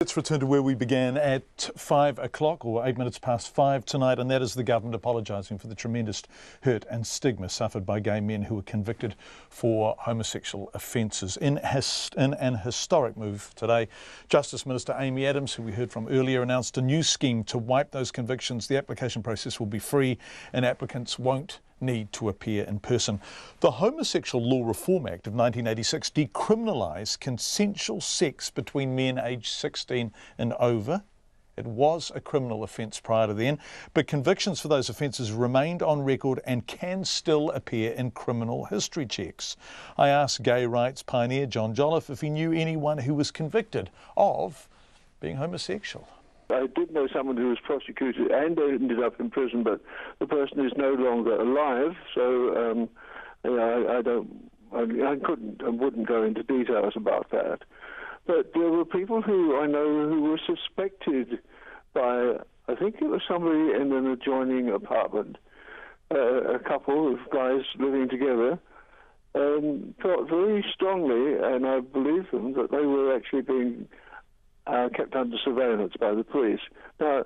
Let's return to where we began at 5 o'clock or 8 minutes past 5 tonight, and that is the government apologising for the tremendous hurt and stigma suffered by gay men who were convicted for homosexual offences. In an historic move today, Justice Minister Amy Adams, who we heard from earlier, announced a new scheme to wipe those convictions. The application process will be free and applicants won't need to appear in person. The Homosexual Law Reform Act of 1986 decriminalised consensual sex between men aged 16 and over. It was a criminal offence prior to then, but convictions for those offences remained on record and can still appear in criminal history checks. I asked gay rights pioneer John Jolliffe if he knew anyone who was convicted of being homosexual. I did know someone who was prosecuted and ended up in prison, but the person is no longer alive, so I couldn't and wouldn't go into details about that. But there were people who I know who were suspected by, I think it was somebody in an adjoining apartment, a couple of guys living together, thought very strongly, and I believe them, that they were actually being kept under surveillance by the police. Now,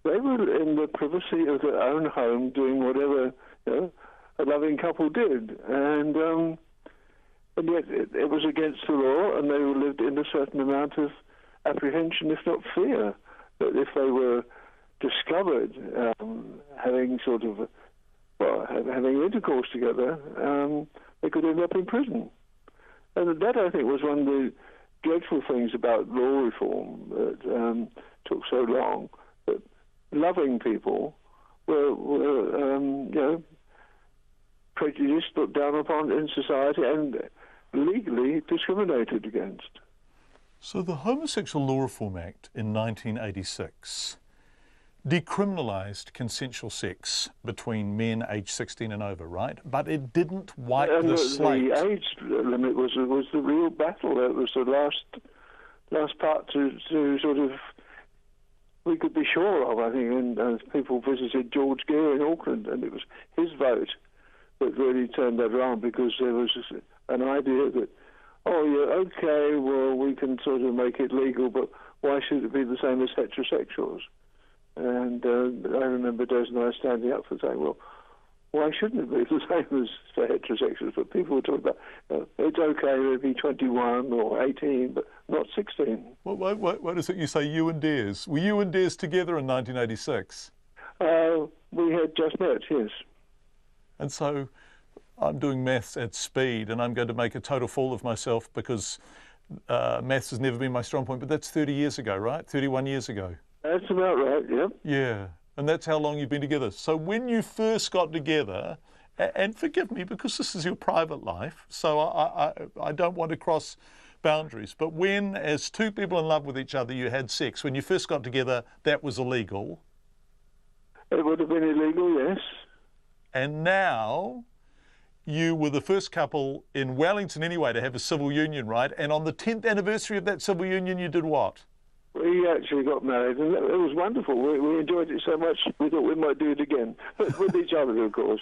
they were in the privacy of their own home doing whatever a loving couple did, and yet it was against the law, and they lived in a certain amount of apprehension, if not fear, that if they were discovered having having intercourse together, they could end up in prison. And that, I think, was one of the dreadful things about law reform that took so long, that loving people were prejudiced, looked down upon in society, and legally discriminated against. So the Homosexual Law Reform Act in 1986 decriminalised consensual sex between men aged 16 and over, right? But it didn't wipe the slate. The age limit was the real battle. It was the last part to sort of, we could be sure of, I think, and people visited George Gear in Auckland, and it was his vote that really turned that around, because there was an idea that, oh, yeah, okay, well, we can sort of make it legal, but why should it be the same as heterosexuals? And I remember Des and I standing up for saying, well, why shouldn't it be the same as for heterosexuals? But people were talking about, it's okay to be 21 or 18, but not 16. Well, what is it you say, you and Des? Were you and Des together in 1986? We had just met, yes. And so I'm doing maths at speed, and I'm going to make a total fool of myself because maths has never been my strong point, but that's 30 years ago, right? 31 years ago. That's about right, yep. Yeah, and that's how long you've been together. So when you first got together, and forgive me because this is your private life, so I don't want to cross boundaries, but when, as two people in love with each other, you had sex, when you first got together, that was illegal? It would have been illegal, yes. And now you were the first couple in Wellington anyway to have a civil union, right? And on the 10th anniversary of that civil union, you did what? We actually got married, and it was wonderful. We enjoyed it so much, we thought we might do it again, with each other, of course.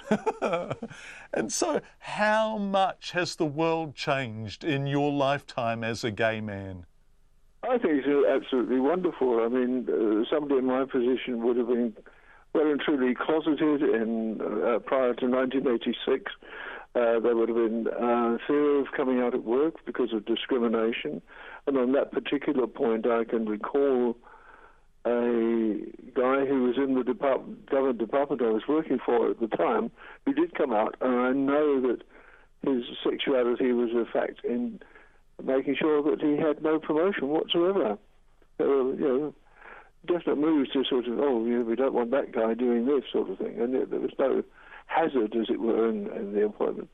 And so how much has the world changed in your lifetime as a gay man? I think it's absolutely wonderful. I mean, somebody in my position would have been well and truly closeted prior to 1986. There would have been fear of coming out at work because of discrimination. And on that particular point, I can recall a guy who was in the government department I was working for at the time, who did come out, and I know that his sexuality was a fact in making sure that he had no promotion whatsoever. There were, definite moves to sort of, we don't want that guy doing this sort of thing, and there was no hazard, as it were, in the employment.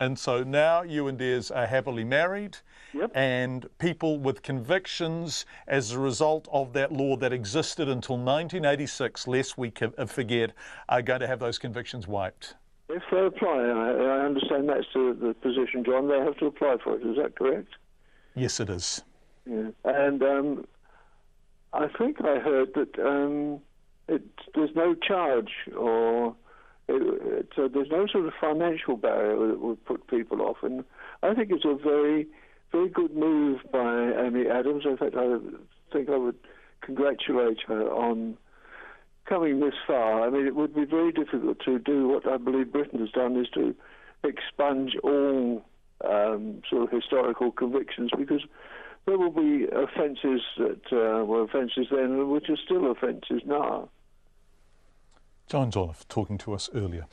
And so now you and Des are happily married, yep. And people with convictions as a result of that law that existed until 1986, lest we forget, are going to have those convictions wiped. If they apply, I understand that's the position, John, they have to apply for it, is that correct? Yes, it is. Yeah. And I think I heard that there's no charge or so there's no sort of financial barrier that would put people off. And I think it's a very very good move by Amy Adams. In fact, I think I would congratulate her on coming this far. I mean, it would be very difficult to do what I believe Britain has done, is to expunge all sort of historical convictions, because there will be offences that were offences then which are still offences now. John Jolliffe talking to us earlier.